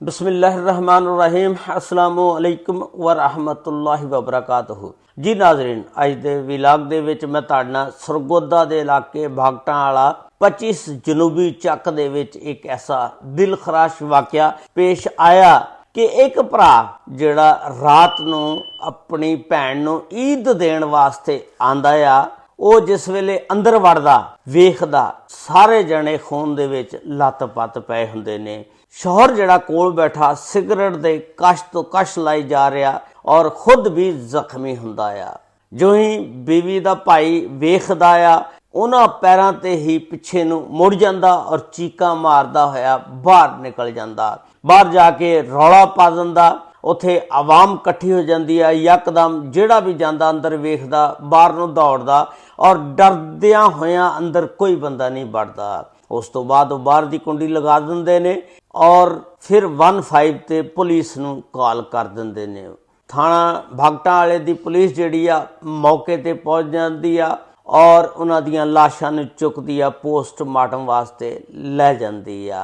बिस्मिल्लाहिर्रहमानिर्रहीम अस्सलामुअलैकुम वरहमतुल्लाहि वबरकातुहू। जी नाज़रीन, अज दे विलाग दे विच मैं तुहाडे नाल सरगोदा दे इलाके भागटां वाला 25 जनूबी चक दे विच एक ऐसा दिल खराश वाकया पेश आया कि एक भरा जिहड़ा रात नूं अपनी भैन नूं ईद देण वास्ते आंदा आ, ਉਹ जिस वेले अंदर वड़दा वेखदा सारे जने खून दे विच लत-पत पए हुंदे ने। शौहर जिहड़ा कोल बैठा सिगरट दे कश तो कश लाई जा रहा और खुद भी जख्मी हुंदा आ। जो ही बीवी दा भाई वेखदा आ, उन्हां पैरां ते ही पिछे नूं मुड़ जांदा और चीकां मारदा होया बाहर निकल जांदा। बाहर जाके रौला पा दिंदा। उत्थे आवाम इकट्ठी हो जाती है। यकदम जिहड़ा भी जांदा अंदर वेखदा बाहर नूं दौड़दा और डरदियां होयां अंदर कोई बंदा नहीं वड़दा। उस तो बाद बाहर की कुंडी लगा दिंदे ने और फिर 15 ते पुलिस नूं कॉल कर दिंदे ने। थाना भागटां वाले दी पुलिस जिहड़ी आ मौके ते पहुंच जांदी आ और उन्हां दीयां लाशां नूं चुकदी आ पोस्टमार्टम वास्ते लै जांदी आ।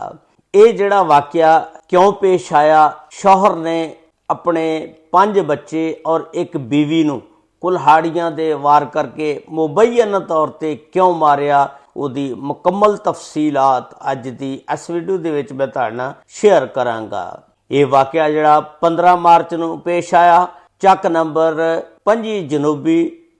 ये जिहड़ा वाकया क्यों पेश आया, शौहर ने अपने 5 बच्चे और एक बीवी नूं कुल्हाड़ियां दे वार करके मुबैना तौर ते क्यों मारिया, उहदी मुकम्मल तफसीलात अज दी इस वीडियो दे विच मैं तुहाडे नाल शेयर करांगा। ये वाकया जिहड़ा 15 मार्च नूं पेश आया, चक नंबर 25 जनूबी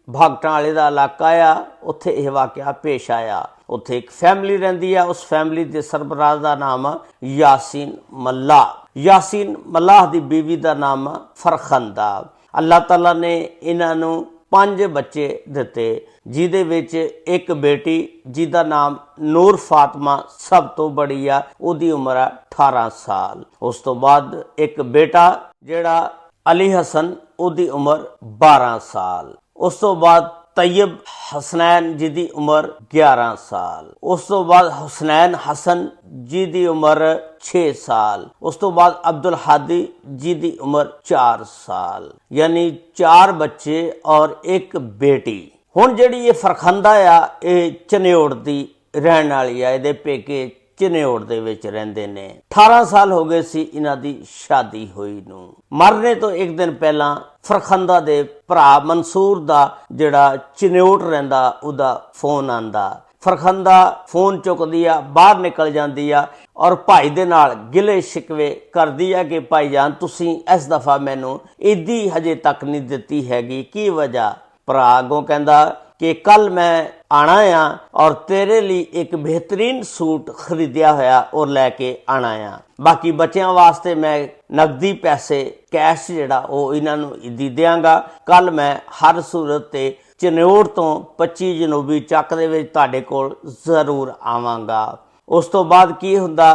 भागटां वाले दा इलाका आ, उत्थे यह वाकया पेश आया। उत्थे एक फैमिली रहिंदी आ, उस फैमिली दे सरबराह दा नाम यासीन मल्लाह। यासीन मल्लाह दी बीवी दा नाम फरखंदा। अल्लाह ताला ने इन्हां नूं 5 बच्चे दिते, जिहदे विच एक बेटी जिहदा नाम नूर फातिमा सब तो बड़ी आ, उहदी उम्र 18 साल। उस तो बाद एक बेटा जिहड़ा अली हसन, उहदी उम्र 12 साल। उस तो बाद तैयब हसनैन जिहदी उम्र 11 साल। उस तो बाद हुसनैन हसन जिहदी उम्र 6 साल। उस तो बाद अब्दुल हादी जिहदी उम्र 4 साल। यानी 4 बच्चे और एक बेटी। हुण जिहड़ी ये फरखंदा आ, ये चनेौड़ दी रहण वाली आ, इहदे पेके चनेौड़ दे विच रहिंदे ने। 18 साल हो गए सी इन्हां दी शादी होई नूं। मरने तो एक दिन पहला फरखंदा दे भरा मंसूर दा जिहड़ा चनेौड़ रहिंदा उहदा फोन आंदा। फरखंदा फोन चुकदी आ, बाहर निकल जांदी आ और भाई दे नाल गिले शिकवे करदी आ कि भाई जान तुसीं इस दफा मैनूं ईदी हजे तक नहीं दित्ती हैगी, की वजह? भरा अगों कहंदा कि कल मैं आना आ और तेरे लिए एक बेहतरीन सूट खरीदिया होया और लैके आना आ। बाकी बच्चों वास्ते मैं नकदी पैसे कैश जिहड़ा वो इन्हां नूं ईदी देंगा। कल मैं हर सूरत ते चनेौड़ तो 25 जनूबी चक दे विच तुहाडे कोल जरूर आवांगा। उस तो बाद की हुंदा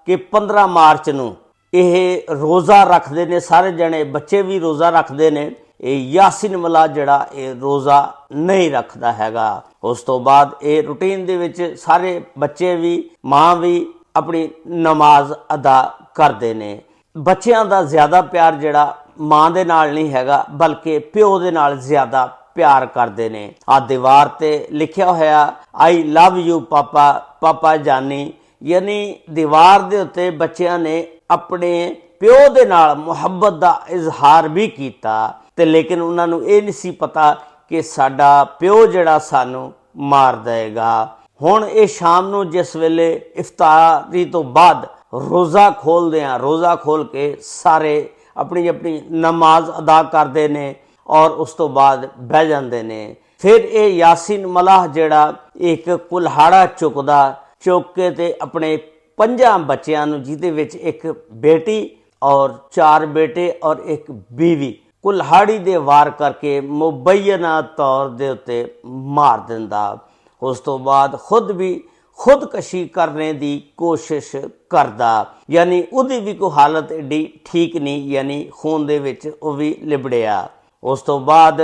कि 15 मार्च नूं यह रोज़ा रखते ने, सारे जने बच्चे भी रोज़ा रखते ने। यासीन मल्लाह जिहड़ा ये रोज़ा नहीं रखता हैगा। उस तो बाद ये रूटीन दे विच सारे बच्चे भी माँ भी अपनी नमाज अदा करते ने। बच्चों का ज़्यादा प्यार जिहड़ा माँ दे नाल नहीं हैगा, बल्कि प्यो दे नाल ज़्यादा प्यार करते ने। आ दीवार ते लिखिया होया आई लव यू पापा, पापा जानी। यानी दीवार दे उत्ते बच्चों ने अपने प्यो दे नाल मुहब्बत का इजहार भी किया, ते लेकिन उन्होंने ये नहीं सी पता कि साडा प्यो जिहड़ा सानू मार देगा। हुण ये शाम नूं जिस वेले इफ्तारी तो बाद रोज़ा खोलदे आ, रोज़ा खोल के सारे अपनी अपनी नमाज अदा करते ने और उस तो बाद बह जाते ने। फिर ये यासीन मल्लाह जिहड़ा एक कुल्हाड़ा चुकदा, चुक के ते अपने 5 बच्चों नूं, जिहदे विच एक बेटी और 4 बेटे और एक बीवी, कुल्हाड़ी दे वार करके मुबैना तौर दे उत्ते मार दिंदा। उस तो बाद खुद भी खुदकशी करने की कोशिश करदा। यानी उहदी भी कोई हालत एडी ठीक नहीं, यानी खून दे विच वो भी लिबड़िया। उस तो बाद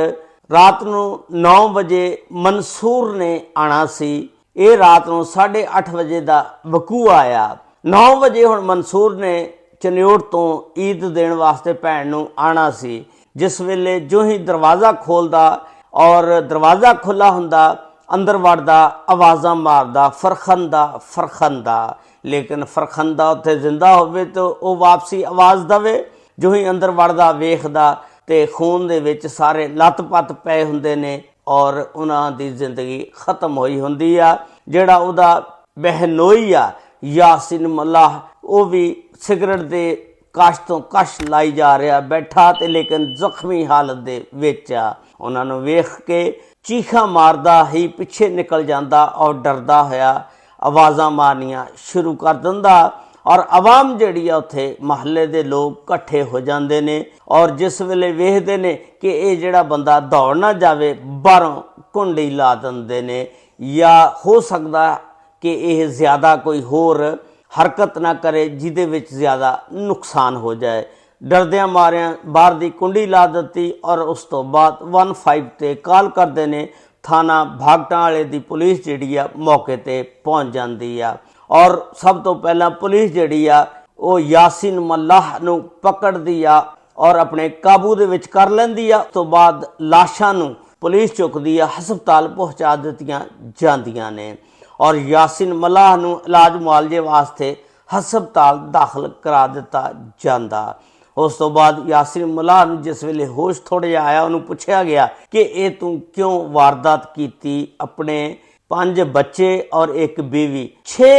रात नूं 9 बजे मंसूर ने आना सी। ये रात नूं 8:30 बजे का वकूआ आया। 9 बजे हुण मंसूर ने चनेौड़ तो ईद देण वास्ते भैन नूं आना सी। जिस वेले जो ही दरवाज़ा खोलदा और दरवाज़ा खुला हुंदा, अंदर वड़दा, आवाज़ां मारदा फरखंदा फरखंदा। ਲੇਕਿਨ ਫਰਖੰਦਾ ਉੱਥੇ ਜ਼ਿੰਦਾ ਹੋਵੇ ਤਾਂ ਉਹ ਵਾਪਸੀ ਆਵਾਜ਼ ਦੇਵੇ। ਜੋ ਹੀ ਅੰਦਰ ਵੜਦਾ ਵੇਖਦਾ ਤੇ ਖੂਨ ਦੇ ਵਿੱਚ ਸਾਰੇ ਲੱਤ-ਪੱਤ ਪਏ ਹੁੰਦੇ ਨੇ ਔਰ ਉਹਨਾਂ ਦੀ ਜ਼ਿੰਦਗੀ ਖਤਮ ਹੋਈ ਹੁੰਦੀ ਆ। ਜਿਹੜਾ ਉਹਦਾ ਬਹਿਨੋਈ ਆ ਯਾਸਿਨ ਮੱਲਾਹ, ਉਹ ਵੀ ਸਿਗਰਟ ਦੇ ਕਸ਼ ਤੋਂ ਕਸ਼ ਲਾਈ ਜਾ ਰਿਹਾ ਬੈਠਾ ਤੇ ਲੇਕਿਨ ਜ਼ਖਮੀ ਹਾਲਤ ਦੇ ਵਿੱਚ ਆ। ਉਹਨਾਂ ਨੂੰ ਵੇਖ ਕੇ ਚੀਖਾਂ ਮਾਰਦਾ ਹੀ ਪਿੱਛੇ ਨਿਕਲ ਜਾਂਦਾ ਔਰ ਡਰਦਾ ਹੋਇਆ ਆਵਾਜ਼ਾਂ ਮਾਰਨੀਆਂ ਸ਼ੁਰੂ ਕਰ ਦਿੰਦਾ ਔਰ ਆਵਾਮ ਜਿਹੜੀ ਆ ਉੱਥੇ ਮਹੱਲੇ ਦੇ ਲੋਕ ਇਕੱਠੇ ਹੋ ਜਾਂਦੇ ਨੇ ਔਰ ਜਿਸ ਵੇਲੇ ਵੇਖਦੇ ਨੇ ਕਿ ਇਹ ਜਿਹੜਾ ਬੰਦਾ ਦੌੜ ਨਾ ਜਾਵੇ, ਬਾਹਰੋਂ ਕੁੰਡੀ ਲਾ ਦਿੰਦੇ ਨੇ ਜਾਂ ਹੋ ਸਕਦਾ ਕਿ ਇਹ ਜ਼ਿਆਦਾ ਕੋਈ ਹੋਰ ਹਰਕਤ ਨਾ ਕਰੇ ਜਿਹਦੇ ਵਿੱਚ ਜ਼ਿਆਦਾ ਨੁਕਸਾਨ ਹੋ ਜਾਏ। ਡਰਦਿਆਂ ਮਾਰਿਆਂ ਬਾਹਰ ਦੀ ਕੁੰਡੀ ਲਾ ਦਿੱਤੀ ਔਰ ਉਸ ਤੋਂ ਬਾਅਦ 15 ਤੇ ਕਾਲ ਕਰਦੇ ਨੇ। ਥਾਣਾ ਭਾਗਟਾਂ ਵਾਲੇ ਦੀ ਪੁਲਿਸ ਜਿਹੜੀ ਆ ਮੌਕੇ ਤੇ ਪਹੁੰਚ ਜਾਂਦੀ ਆ ਔਰ ਸਭ ਤੋਂ ਪਹਿਲਾਂ ਪੁਲਿਸ ਜਿਹੜੀ ਆ ਉਹ ਯਾਸਿਨ ਮੱਲਾਹ ਨੂੰ ਪਕੜਦੀ ਆ ਔਰ ਆਪਣੇ ਕਾਬੂ ਦੇ ਵਿੱਚ ਕਰ ਲੈਂਦੀ ਆ। ਉਸ ਤੋਂ ਬਾਅਦ ਲਾਸ਼ਾਂ ਨੂੰ ਪੁਲਿਸ ਚੁੱਕਦੀ ਆ, ਹਸਪਤਾਲ ਪਹੁੰਚਾ ਦਿੱਤੀਆਂ ਜਾਂਦੀਆਂ ਨੇ ਔਰ ਯਾਸਿਨ ਮੱਲਾਹ ਨੂੰ ਇਲਾਜ ਮੁਆਲਜੇ ਵਾਸਤੇ ਹਸਪਤਾਲ ਦਾਖਲ ਕਰਾ ਦਿੱਤਾ ਜਾਂਦਾ। ਉਸ ਤੋਂ ਬਾਅਦ ਯਾਸਿਨ ਮੱਲਾਹ ਨੂੰ ਜਿਸ ਵੇਲੇ ਹੋਸ਼ ਥੋੜ੍ਹਾ ਜਿਹਾ ਆਇਆ, ਉਹਨੂੰ ਪੁੱਛਿਆ ਗਿਆ ਕਿ ਇਹ ਤੂੰ ਕਿਉਂ ਵਾਰਦਾਤ ਕੀਤੀ? ਆਪਣੇ 5 ਬੱਚੇ ਔਰ 1 ਬੀਵੀ 6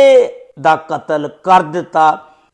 ਦਾ ਕਤਲ ਕਰ ਦਿੱਤਾ।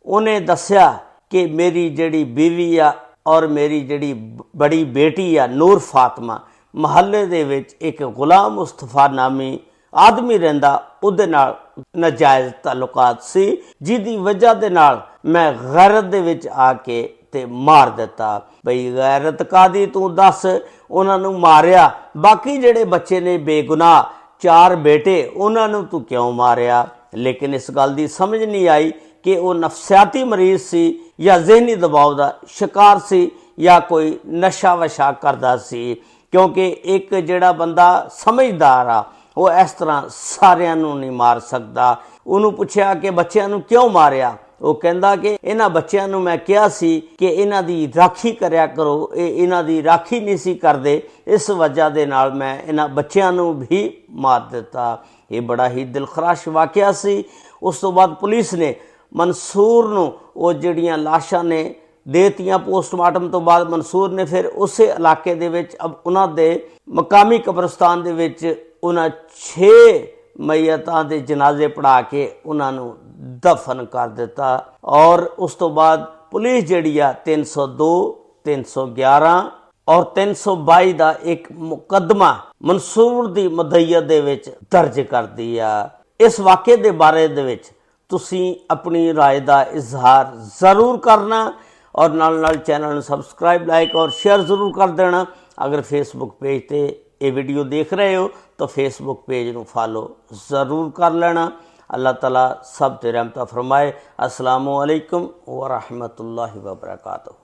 ਉਹਨੇ ਦੱਸਿਆ ਕਿ ਮੇਰੀ ਜਿਹੜੀ ਬੀਵੀ ਆ ਔਰ ਮੇਰੀ ਜਿਹੜੀ ਬੜੀ ਬੇਟੀ ਆ ਨੂਰ ਫਾਤਮਾ, ਮਹੱਲੇ ਦੇ ਵਿੱਚ ਇੱਕ ਗੁਲਾਮ ਮੁਸਤਫਾ ਨਾਮੀ ਆਦਮੀ ਰਹਿੰਦਾ, ਉਹਦੇ ਨਾਲ ਨਾਜਾਇਜ਼ ਤਾਲੁਕਾਤ ਸੀ, ਜਿਹਦੀ ਵਜ੍ਹਾ ਦੇ ਨਾਲ ਮੈਂ ਗੈਰਤ ਦੇ ਵਿੱਚ ਆ ਕੇ ਤੇ ਮਾਰ ਦਿੱਤਾ। ਬਈ ਗੈਰਤ ਕਾਦੀ, ਤੂੰ ਦੱਸ। ਉਹਨਾਂ ਨੂੰ ਮਾਰਿਆ, ਬਾਕੀ ਜਿਹੜੇ ਬੱਚੇ ਨੇ ਬੇਗੁਨਾਹ 4 ਬੇਟੇ, ਉਹਨਾਂ ਨੂੰ ਤੂੰ ਕਿਉਂ ਮਾਰਿਆ? ਲੇਕਿਨ ਇਸ ਗੱਲ ਦੀ ਸਮਝ ਨਹੀਂ ਆਈ ਕਿ ਉਹ ਨਫਸਿਆਤੀ ਮਰੀਜ਼ ਸੀ ਜਾਂ ਜ਼ਿਹਨੀ ਦਬਾਅ ਦਾ ਸ਼ਿਕਾਰ ਸੀ ਜਾਂ ਕੋਈ ਨਸ਼ਾ ਵਸ਼ਾ ਕਰਦਾ ਸੀ, ਕਿਉਂਕਿ ਇੱਕ ਜਿਹੜਾ ਬੰਦਾ ਸਮਝਦਾਰ ਆ ਉਹ ਇਸ ਤਰ੍ਹਾਂ ਸਾਰਿਆਂ ਨੂੰ ਨਹੀਂ ਮਾਰ ਸਕਦਾ। ਉਹਨੂੰ ਪੁੱਛਿਆ ਕਿ ਬੱਚਿਆਂ ਨੂੰ ਕਿਉਂ ਮਾਰਿਆ? ਉਹ ਕਹਿੰਦਾ ਕਿ ਇਹਨਾਂ ਬੱਚਿਆਂ ਨੂੰ ਮੈਂ ਕਿਹਾ ਸੀ ਕਿ ਇਹਨਾਂ ਦੀ ਰਾਖੀ ਕਰਿਆ ਕਰੋ, ਇਹ ਇਹਨਾਂ ਦੀ ਰਾਖੀ ਨਹੀਂ ਸੀ ਕਰਦੇ, ਇਸ ਵਜ੍ਹਾ ਦੇ ਨਾਲ ਮੈਂ ਇਹਨਾਂ ਬੱਚਿਆਂ ਨੂੰ ਵੀ ਮਾਰ ਦਿੱਤਾ। ਇਹ ਬੜਾ ਹੀ ਦਿਲਖਰਾਸ਼ ਵਾਕਿਆ ਸੀ। ਉਸ ਤੋਂ ਬਾਅਦ ਪੁਲਿਸ ਨੇ ਮਨਸੂਰ ਨੂੰ ਉਹ ਜਿਹੜੀਆਂ ਲਾਸ਼ਾਂ ਨੇ ਦੇਤੀਆਂ ਪੋਸਟਮਾਰਟਮ ਤੋਂ ਬਾਅਦ। ਮਨਸੂਰ ਨੇ ਫਿਰ ਉਸੇ ਇਲਾਕੇ ਦੇ ਵਿੱਚ ਉਹਨਾਂ ਦੇ ਮਕਾਮੀ ਕਬਰਸਤਾਨ ਦੇ ਵਿੱਚ ਉਹਨਾਂ 6 ਮਈਤਾਂ ਦੇ ਜਨਾਜ਼ੇ ਪੜਾ ਕੇ ਉਹਨਾਂ ਨੂੰ ਦਫਨ ਕਰ ਦਿੱਤਾ ਔਰ ਉਸ ਤੋਂ ਬਾਅਦ ਪੁਲਿਸ ਜਿਹੜੀ ਆ 302, 311 ਔਰ 322 ਦਾ ਇੱਕ ਮੁਕੱਦਮਾ ਮਨਸੂਰ ਦੀ ਮਦਈਅਤ ਦੇ ਵਿੱਚ ਦਰਜ ਕਰਦੀ ਆ। ਇਸ ਵਾਕਿਏ ਦੇ ਬਾਰੇ ਦੇ ਵਿੱਚ ਤੁਸੀਂ ਆਪਣੀ ਰਾਏ ਦਾ ਇਜ਼ਹਾਰ ਜ਼ਰੂਰ ਕਰਨਾ ਔਰ ਨਾਲ ਚੈਨਲ ਨੂੰ ਸਬਸਕ੍ਰਾਈਬ, ਲਾਈਕ ਔਰ ਸ਼ੇਅਰ ਜ਼ਰੂਰ ਕਰ ਦੇਣਾ। ਅਗਰ ਫੇਸਬੁੱਕ ਪੇਜ ਤੇ ਇਹ ਵੀਡੀਓ ਦੇਖ ਰਹੇ ਹੋ ਤਾਂ ਫੇਸਬੁੱਕ पेज ਨੂੰ फॉलो ज़रूर कर लेना। अल्लाह ताला सब ते रहमत फरमाए। अस्सलामु अलैकुम व रहमतुल्लाहि व बरकातहू।